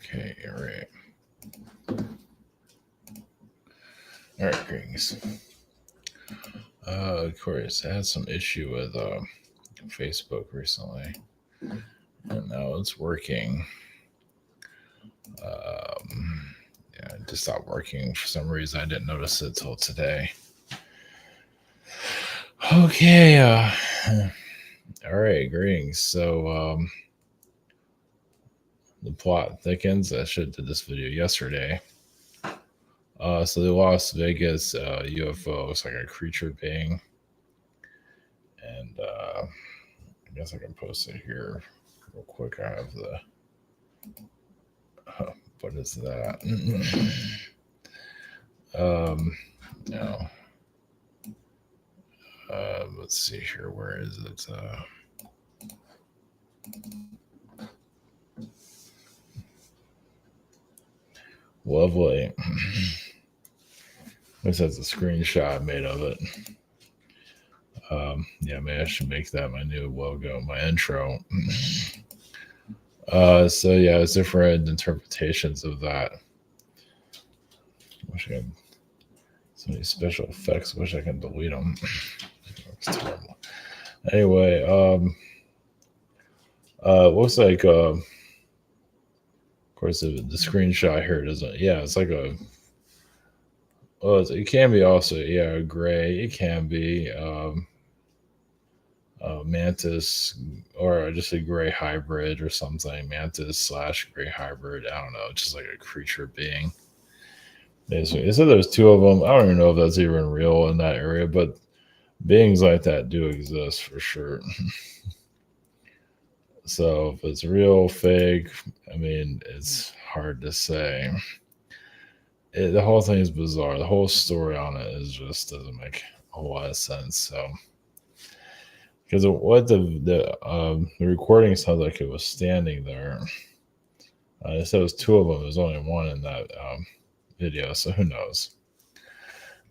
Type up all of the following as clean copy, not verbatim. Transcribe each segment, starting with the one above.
Okay, all right. All right, greetings. Of course, I had some issue with Facebook recently, and now it's working. Yeah, it just stopped working for some reason. I didn't notice it till today. Okay, all right, greetings. So, the plot thickens. I should have did this video yesterday. So the Las Vegas UFO looks like a creature being, and I guess I can post it here real quick. I have the what is that? No. Let's see here. Where is it? Lovely. This has a screenshot made of it. Yeah, maybe I should make that my new logo, my intro. So yeah, it's different interpretations of that. Wish I could, so many special effects. Wish I could delete them. It's terrible. Anyway, looks like of course the screenshot here doesn't. Yeah, it's like a. Well, it can be also gray. It can be mantis or just a gray hybrid or something. Mantis / gray hybrid. I don't know. Just like a creature being. They said there's two of them. I don't even know if that's even real in that area, but beings like that do exist for sure. So if it's real, fake, I mean, it's hard to say. The whole thing is bizarre. The whole story on it is just doesn't make a whole lot of sense. So because what the recording sounds like it was standing there. They said it was two of them. There's only one in that video, so who knows?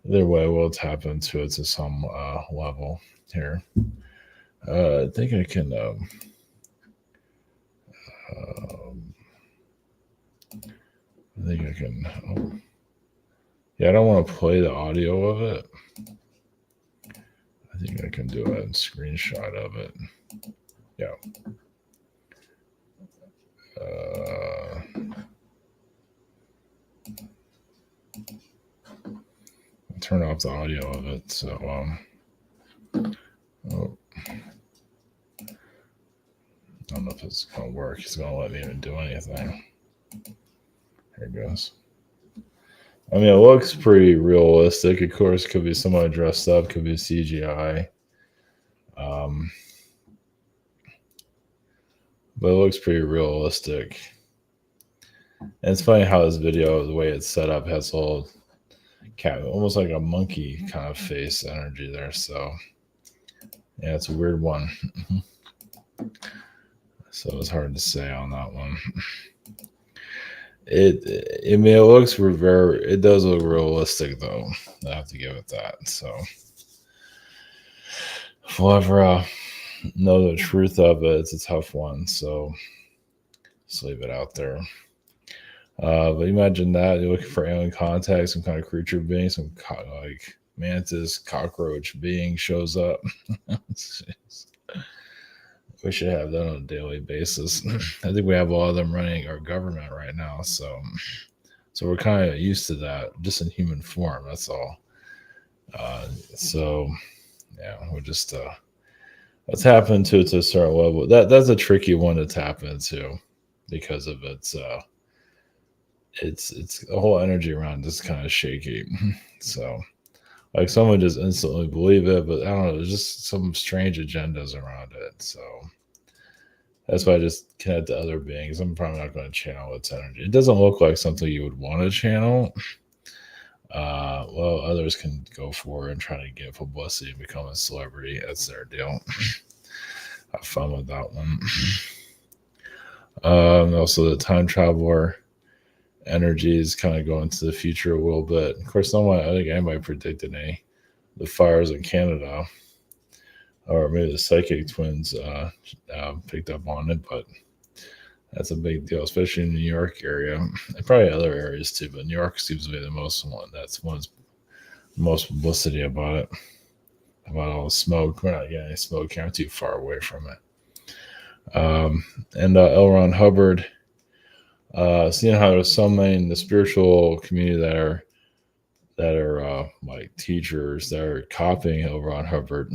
Either way, we'll tap into it to some level here. I think I can. I think I can. Oh. Yeah, I don't want to play the audio of it. I think I can do a screenshot of it. Yeah. Turn off the audio of it. So, oh. I don't know if it's going to work. He's going to let me even do anything. Here it goes. I mean, it looks pretty realistic. Of course, could be someone dressed up, could be CGI. But it looks pretty realistic. And it's funny how this video, the way it's set up, has a little cat, almost like a monkey kind of face energy there. So, yeah, it's a weird one. So it's hard to say on that one. I mean, it looks it does look realistic though. I have to give it that. So if we'll ever know the truth of it, it's a tough one. So just leave it out there. But imagine that you're looking for alien contact, some kind of creature being, some like mantis, cockroach being shows up. We should have that on a daily basis. I think we have a lot of them running our government right now, so we're kind of used to that, just in human form. That's all. So yeah, we're just let's tap into it to a certain level. That's a tricky one to tap into because of it's the whole energy around is kind of shaky. So like someone just instantly believe it, but I don't know, there's just some strange agendas around it. So that's why I just connect to other beings. I'm probably not going to channel its energy. It doesn't look like something you would want to channel. Well, others can go for it and try to get publicity and become a celebrity. That's their deal. Have fun with that one. Also, the time traveler. energies kind of go into the future a little bit. Of course, no one, I think anybody predicted the fires in Canada, or maybe the psychic twins picked up on it, but that's a big deal, especially in the New York area, and probably other areas too. But New York seems to be the most one. That's one's most publicity about it, about all the smoke. We're not getting any smoke. I'm too far away from it. And L. Ron Hubbard. Seeing how there's so many in the spiritual community that are like teachers that are copying L. Ron Hubbard.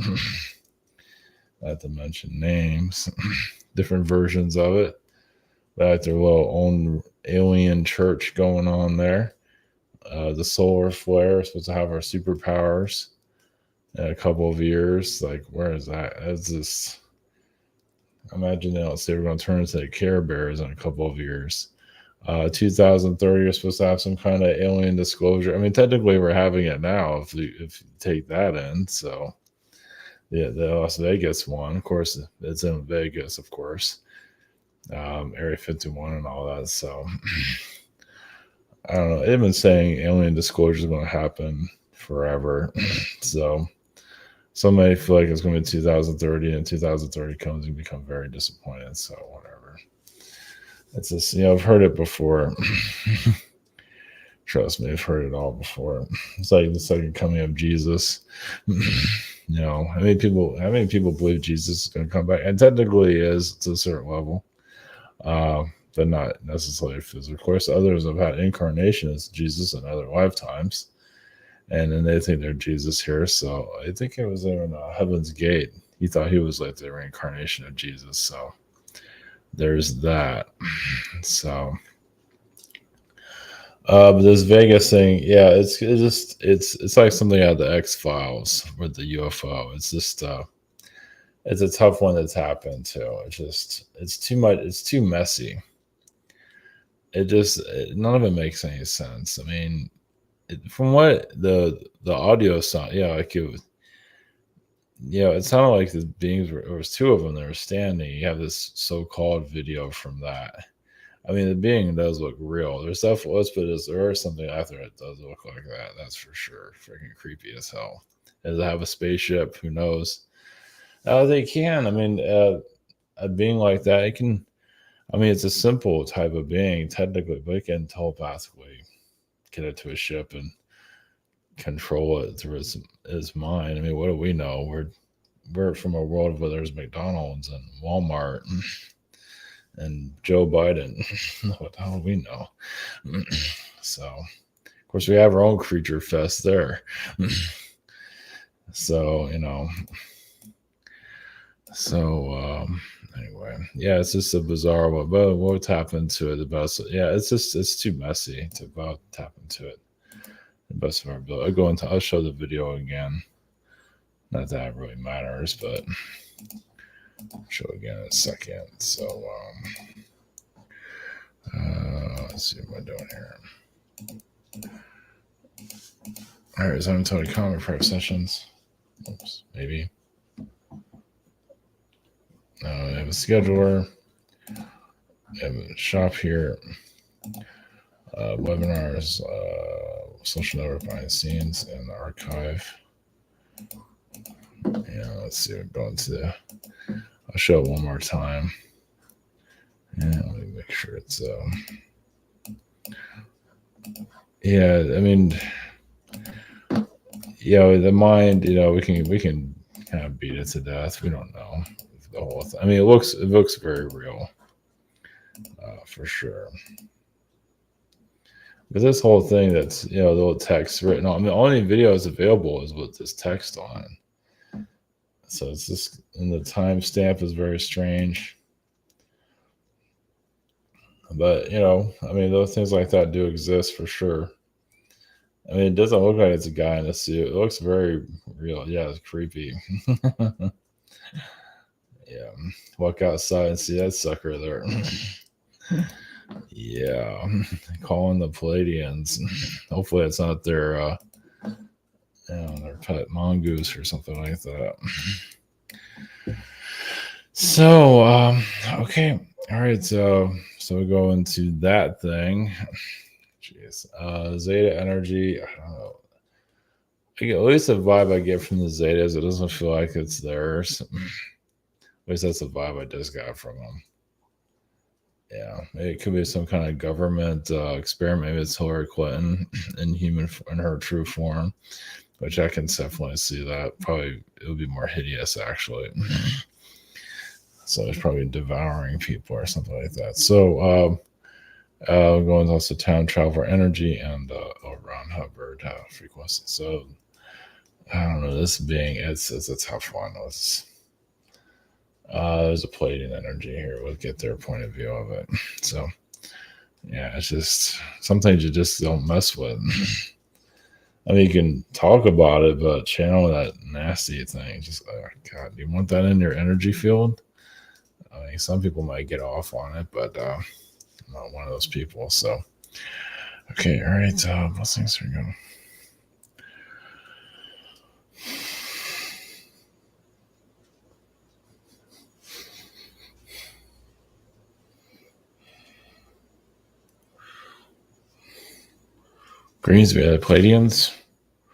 Not to mention names, different versions of it. That their little own alien church going on there. The solar flare is supposed to have our superpowers in a couple of years. Like, where is that? It's just, imagine they don't say we're going to turn into the Care Bears in a couple of years. 2030, you're supposed to have some kind of alien disclosure. I mean, technically, we're having it now if you take that in. So, yeah, the Las Vegas one, of course, it's in Vegas, of course. Area 51 and all that. So I don't know. They've been saying alien disclosure is going to happen forever. So some may feel like it's going to be 2030, and 2030 comes and become very disappointed. So whatever. It's just, I've heard it before. Trust me, I've heard it all before. It's like the second coming of Jesus. How many people believe Jesus is going to come back? And technically he is to a certain level. But not necessarily physical. Of course, others have had incarnation as Jesus in other lifetimes, and then they think they're Jesus here. So I think it was in Heaven's Gate. He thought he was like the reincarnation of Jesus. So there's that. So, but this Vegas thing, yeah, it's like something out of the X-Files with the UFO. It's just it's a tough one that's happened too. It's too much. It's too messy. None of it makes any sense. I mean, from what the audio sound, it sounded like the beings there was two of them that were standing. You have this so-called video from that. I mean, the being does look real. There's definitely, there is something out there that does look like that. That's for sure. Freaking creepy as hell. Does it have a spaceship? Who knows? They can. I mean, a being like that, it can. I mean, it's a simple type of being technically, but it can telepathically get it to a ship and control it through his mind. I mean, what do we know? We're from a world where there's McDonald's and Walmart and Joe Biden. What the hell do we know? So, of course, we have our own creature fest there. So, anyway, yeah, it's just a bizarre one, but we'll tap into it the best. Yeah, it's too messy to about tap into it the best of our ability. I'll show the video again. Not that it really matters, but I'll show again in a second. So, let's see what I'm doing here. All right, so I'm totally common prep sessions. Oops, maybe. I have a scheduler. I have a shop here. Webinars, social network behind the scenes, and the archive. Yeah, let's see. We're going to I'll show it one more time. Yeah, let me make sure it's. Yeah, I mean, the mind. We can kind of beat it to death. We don't know the whole thing. I mean, it looks very real, for sure. But this whole thing that's the little text written on. I mean, the only video is available is with this text on it. So it's just, and the timestamp is very strange. But I mean, those things like that do exist for sure. I mean, it doesn't look like it's a guy in a suit. It looks very real. Yeah, it's creepy. Yeah, walk outside and see that sucker there. Yeah, calling the Palladians. Hopefully, it's not their pet mongoose or something like that. So, okay, all right. So we go into that thing. Jeez. Zeta energy. I don't know. At least the vibe I get from the Zetas, it doesn't feel like it's theirs. At least that's the vibe I just got from them. Yeah, it could be some kind of government experiment. Maybe it's Hillary Clinton in her true form, which I can definitely see that. Probably it would be more hideous actually. So it's probably devouring people or something like that. So going also time travel energy and around Hubbard frequency. So I don't know. This being it's a tough one. There's a plating energy here. We'll get their point of view of it. So yeah, it's just some things you just don't mess with. I mean, you can talk about it, but channel that nasty thing. Just God, do you want that in your energy field? I mean, some people might get off on it, but I'm not one of those people. So okay, all right. Blessings are going. Greens, we had Palladians.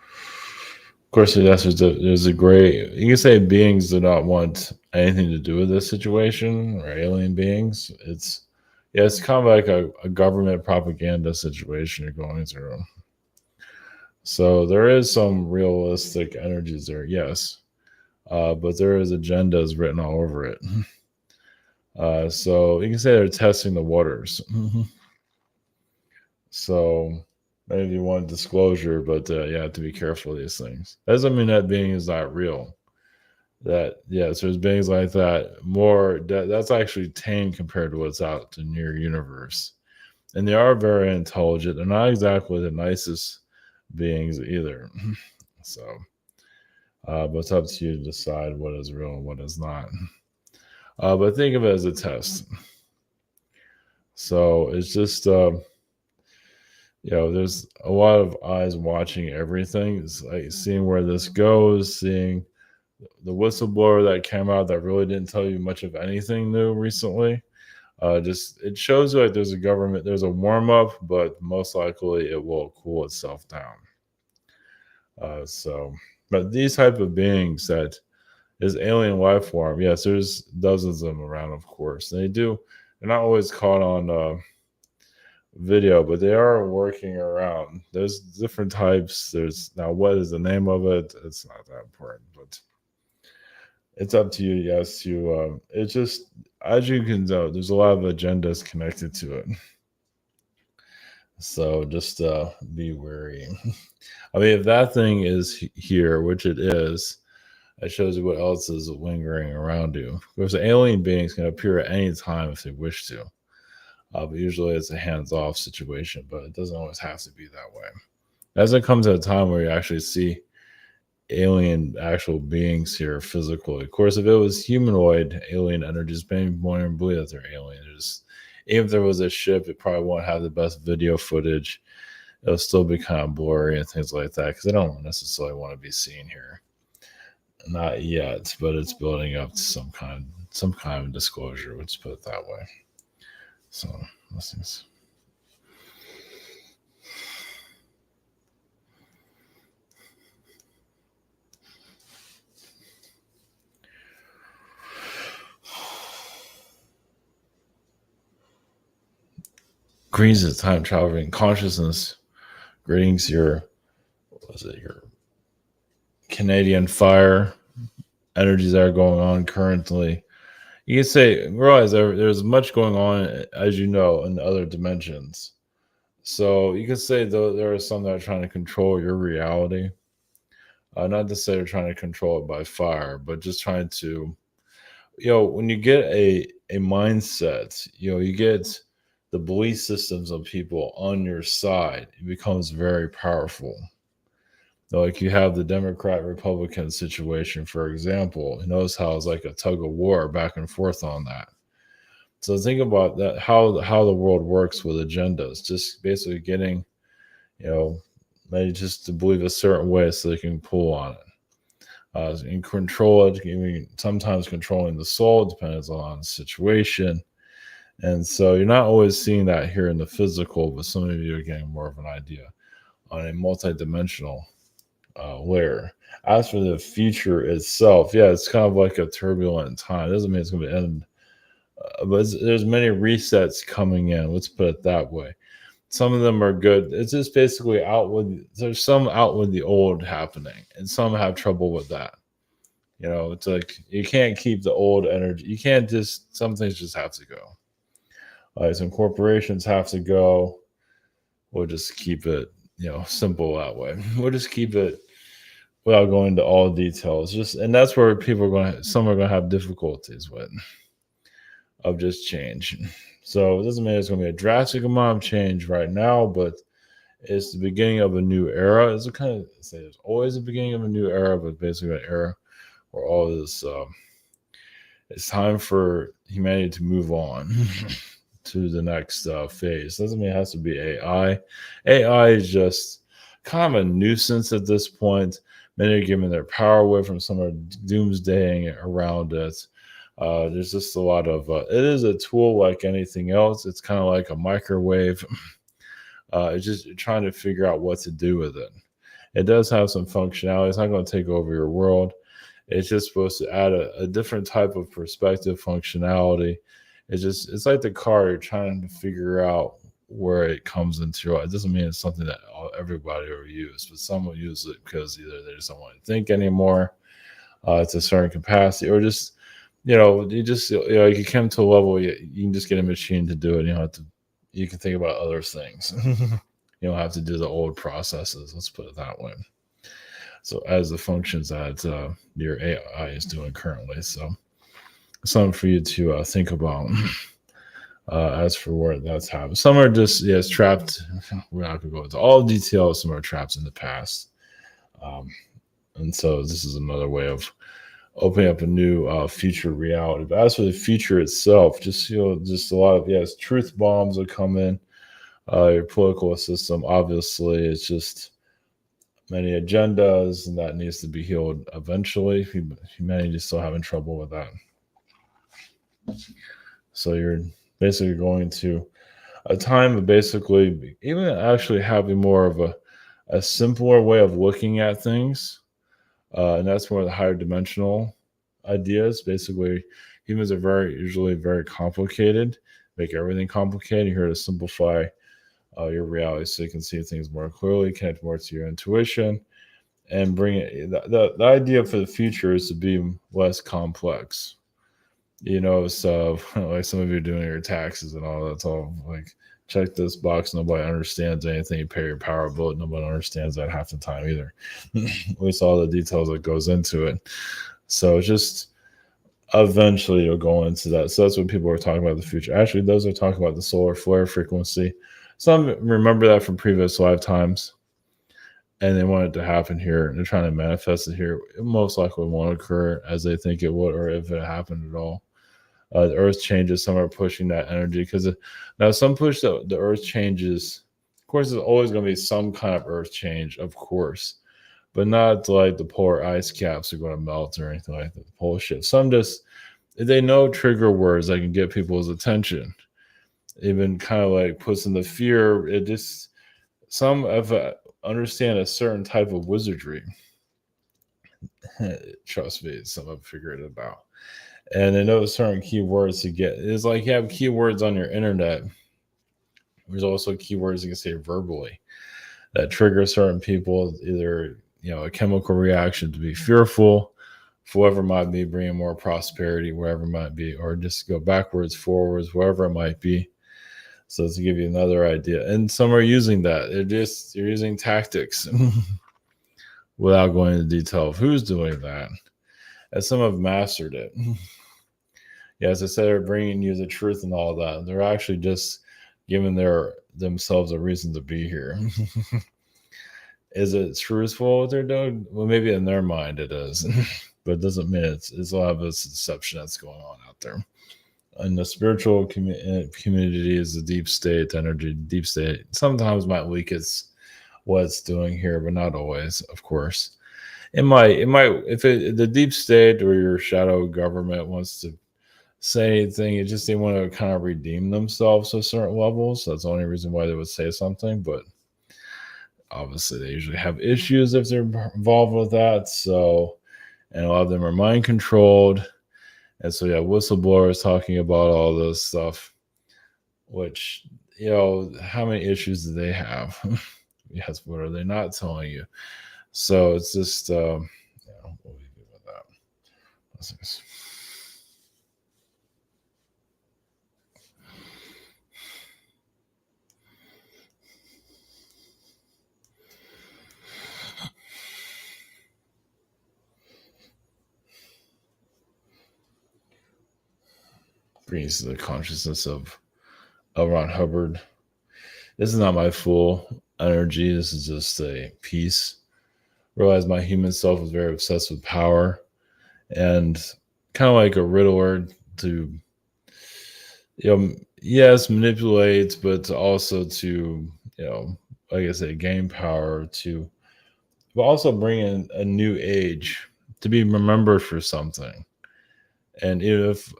Of course, there's a gray. You can say beings do not want anything to do with this situation, or alien beings. It's kind of like a government propaganda situation you're going through. So there is some realistic energies there, yes, but there is agendas written all over it. So you can say they're testing the waters. So maybe you want disclosure, but you have to be careful of these things. That doesn't mean that being is not real. That yes, there's beings like that. That's actually tame compared to what's out in your universe, and they are very intelligent. They're not exactly the nicest beings either. So, but it's up to you to decide what is real and what is not. But think of it as a test. So it's just there's a lot of eyes watching everything. It's like seeing where this goes, seeing the whistleblower that came out that really didn't tell you much of anything new recently. Just it shows you like there's a warm up, but most likely it will cool itself down. But these type of beings that is alien life form, yes, there's dozens of them around, of course. They're not always caught on video, but they are working around. There's different types. There's now what is the name of it? It's not that important, but it's up to you. Yes, it's just as you can tell, there's a lot of agendas connected to it. So just be wary. I mean, if that thing is here, which it is, it shows you what else is lingering around you. Of course, alien beings can appear at any time if they wish to. But usually it's a hands-off situation, but it doesn't always have to be that way. As it comes at a time where you actually see alien actual beings here physically. Of course, if it was humanoid alien energies, maybe more than believe that they're aliens. Even if there was a ship, it probably won't have the best video footage. It'll still be kind of blurry and things like that because they don't necessarily want to be seen here. Not yet, but it's building up to some kind of disclosure. Let's put it that way. So, lessons. Greens is time traveling consciousness. Greetings, your Canadian fire energies that are going on currently. You can say, realize there's much going on, as you know, in other dimensions. So you can say, though, there are some that are trying to control your reality. Not to say they're trying to control it by fire, but just trying to, when you get a mindset, you get the belief systems of people on your side, it becomes very powerful. Like you have the Democrat Republican situation, for example. You notice how it's like a tug of war back and forth on that. So think about that, how the world works with agendas, just basically getting, maybe just to believe a certain way so they can pull on it. And control it, sometimes controlling the soul depends on the situation. And so you're not always seeing that here in the physical, but some of you are getting more of an idea on a multidimensional layer. As for the future itself, yeah, it's kind of like a turbulent time. It doesn't mean it's going to end, but there's many resets coming in. Let's put it that way. Some of them are good. It's just basically out with. There's some out with the old happening, and some have trouble with that. It's like you can't keep the old energy. You can't just. Some things just have to go. Some corporations have to go. We'll just keep it, simple that way. We'll just keep it without going into all details. And that's where people are some are going to have difficulties with of just change. So it doesn't mean it's going to be a drastic amount of change right now, but it's the beginning of a new era. It's a kind of say there's always a beginning of a new era, but basically an era where all this it's time for humanity to move on to the next phase. Doesn't mean it has to be AI. AI is just kind of a nuisance at this point. Many are giving their power away from some are doomsdaying around it. There's just a lot of it is a tool like anything else. It's kind of like a microwave. It's just trying to figure out what to do with it. It does have some functionality. It's not going to take over your world. It's just supposed to add a different type of perspective functionality. It's like the car. You're trying to figure out where it comes into your life. It doesn't mean it's something that everybody will use, but some will use it because either they just don't want to think anymore. It's a certain capacity, or just you come to a level you can just get a machine to do it. You don't have to. You can think about other things. You don't have to do the old processes. Let's put it that way. So as the functions that your AI is doing currently, so something for you to think about. As for where that's happened, some are just trapped. We're not going to go into all details. Some are trapped in the past, and so this is another way of opening up a new future reality. But as for the future itself, just a lot of truth bombs will come in. Your political system, obviously, it's just many agendas, and that needs to be healed eventually. Humanity is still having trouble with that. So you're basically going to a time of basically even actually having more of a simpler way of looking at things. And that's more the higher dimensional ideas. Basically, humans are usually very complicated, make everything complicated. You're here to simplify your reality so you can see things more clearly, connect more to your intuition, and bring it. The idea for the future is to be less complex. So like some of you doing your taxes and all that's all like check this box. Nobody understands anything. You pay your power bill. Nobody understands that half the time either. At least all the details that goes into it. So it's just eventually you'll go into that. So that's what people are talking about the future. Actually, those are talking about the solar flare frequency. Some remember that from previous lifetimes, and they want it to happen here. They're trying to manifest it here. It most likely won't occur as they think it would, or if it happened at all. The earth changes. Some are pushing that energy because now some push the earth changes. Of course, there's always going to be some kind of earth change, of course, but not like the polar ice caps are going to melt or anything like that. The polar shift. Some just they know trigger words that can get people's attention. Even kind of like puts in the fear. It just some of understand a certain type of wizardry. Trust me, some have figured it out. And they know certain keywords to get. It's like you have keywords on your internet. There's also keywords you can say verbally that trigger certain people, either a chemical reaction to be fearful, whoever might be, bringing more prosperity, wherever it might be, or just go backwards, forwards, wherever it might be. So to give you another idea, and some are using that. You're using tactics without going into detail of who's doing that. And some have mastered it. As I said, they're bringing you the truth and all that. They're actually just giving themselves a reason to be here. Is it truthful what they're doing? Well, maybe in their mind it is, but it doesn't mean it's a lot of this deception that's going on out there. And the spiritual community is the deep state energy. Deep state sometimes might leak what it's doing here, but not always, of course. It might if the deep state or your shadow government wants to say anything. It's just they want to kind of redeem themselves to a certain level. So that's the only reason why they would say something. But obviously, they usually have issues if they're involved with that. So, and a lot of them are mind controlled. And so, yeah, whistleblowers talking about all this stuff, which, how many issues do they have? Yes, what are they not telling you? So it's just, what do we do with that? Brings the consciousness of Ron Hubbard. This is not my full energy. This is just a piece. Realized my human self was very obsessed with power and kind of like a riddler to, yes, manipulate, but also to, like I say, gain power to, but also bring in a new age to be remembered for something. And if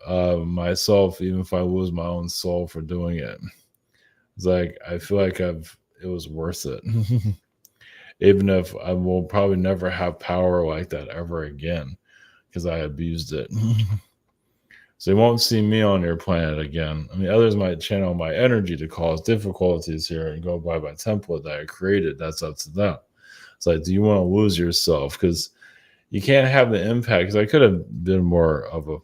myself, even if I lose my own soul for doing it, it's like I feel like it was worth it. Even if I will probably never have power like that ever again because I abused it. So you won't see me on your planet again. I mean, others might channel my energy to cause difficulties here and go by my template that I created. That's up to them. It's like, do you want to lose yourself? Because you can't have the impact. Because I could have been more of a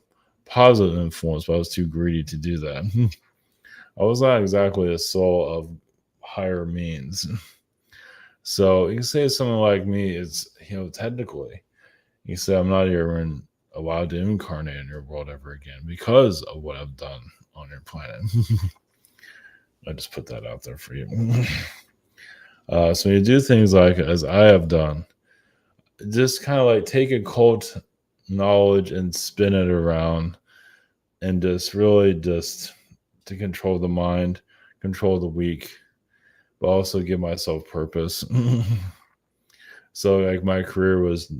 positive influence, but I was too greedy to do that. I was not exactly a soul of higher means. So you can say something like me, it's, technically, you say I'm not even allowed to incarnate in your world ever again because of what I've done on your planet. I just put that out there for you. So you do things like, as I have done, just kind of like take occult knowledge and spin it around and just really just to control the mind, control the weak, but also give myself purpose. So like my career was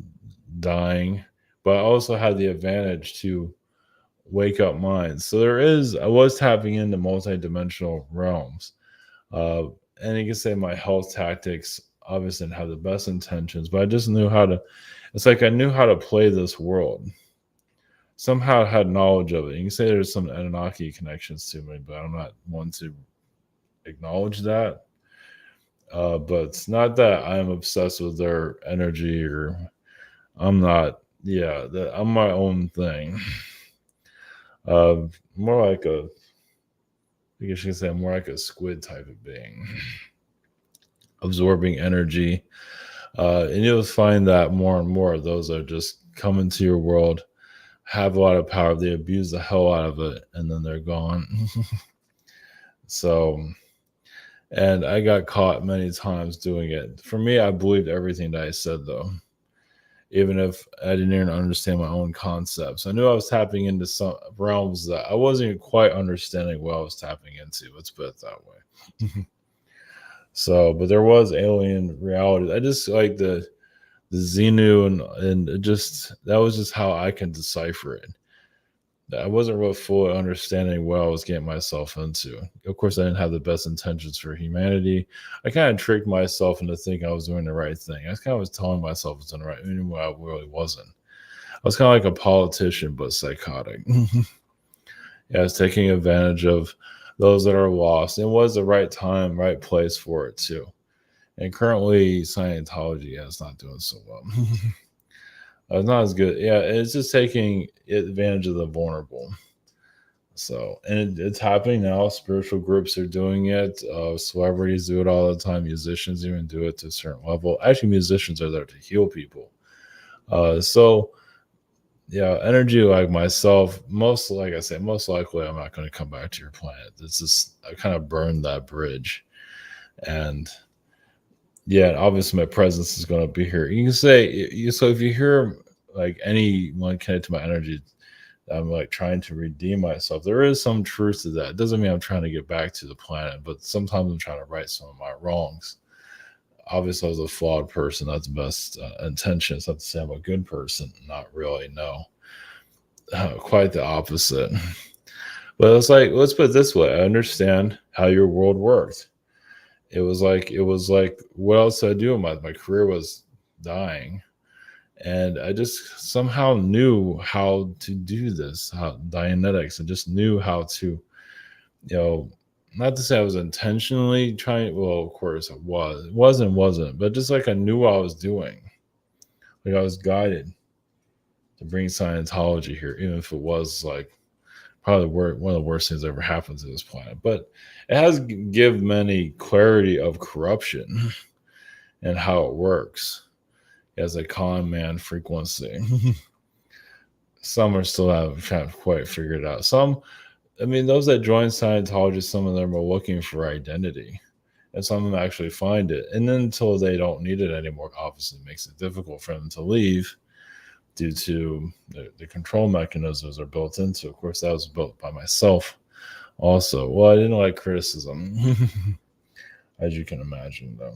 dying, but I also had the advantage to wake up minds. So I was tapping into multidimensional realms. And you can say my health tactics obviously didn't have the best intentions, but I just knew it's like I knew how to play this world. Somehow I had knowledge of it. You can say there's some Anunnaki connections to me, but I'm not one to acknowledge that. But it's not that I'm obsessed with their energy or I'm not, I'm my own thing. More like I guess you can say I'm more like a squid type of being, absorbing energy. And you'll find that more and more of those are just come into your world, have a lot of power, they abuse the hell out of it, and then they're gone. So, and I got caught many times doing it. For me, I believed everything that I said, though, even if I didn't even understand my own concepts. I knew I was tapping into some realms that I wasn't even quite understanding what I was tapping into. Let's put it that way. So, but there was alien reality. I just like the Xenu and it just that was just how I can decipher it. I wasn't real fully understanding what I was getting myself into. Of course, I didn't have the best intentions for humanity. I kind of tricked myself into thinking I was doing the right thing. I kind of was telling myself I was doing the right thing, even when I really wasn't. I was kind of like a politician, but psychotic. I was taking advantage of those that are lost. It was the right time, right place for it, too. And currently, Scientology is not doing so well. It's not as good. Yeah, it's just taking advantage of the vulnerable. So, and it's happening now. Spiritual groups are doing it. Celebrities do it all the time. Musicians even do it to a certain level. Actually, musicians are there to heal people. So, yeah, energy like myself, like I say, most likely I'm not going to come back to your planet. It's just, I kind of burned that bridge. And yeah, obviously my presence is going to be here. You can say, so if you hear like anyone connected to my energy, I'm like trying to redeem myself. There is some truth to that. It doesn't mean I'm trying to get back to the planet, but sometimes I'm trying to right some of my wrongs. Obviously, I was a flawed person. That's the best intentions. Not to say I'm a good person. Not really, no. Quite the opposite. But it's like, let's put it this way: I understand how your world worked. It was like, what else did I do? My career was dying, and I just somehow knew how to do this, how Dianetics, and just knew how to, you know, not to say I was intentionally trying. Well, of course, it wasn't, but just like I knew what I was doing. Like I was guided to bring Scientology here, even if it was like probably one of the worst things that ever happened to this planet. But it has give many clarity of corruption and how it works as a con man frequency. Some are still haven't quite figured it out. Some, I mean, those that join Scientology, some of them are looking for identity, and some of them actually find it. And then until they don't need it anymore, obviously, it makes it difficult for them to leave due to the control mechanisms are built into. Of course, that was built by myself also. Well, I didn't like criticism, as you can imagine, though.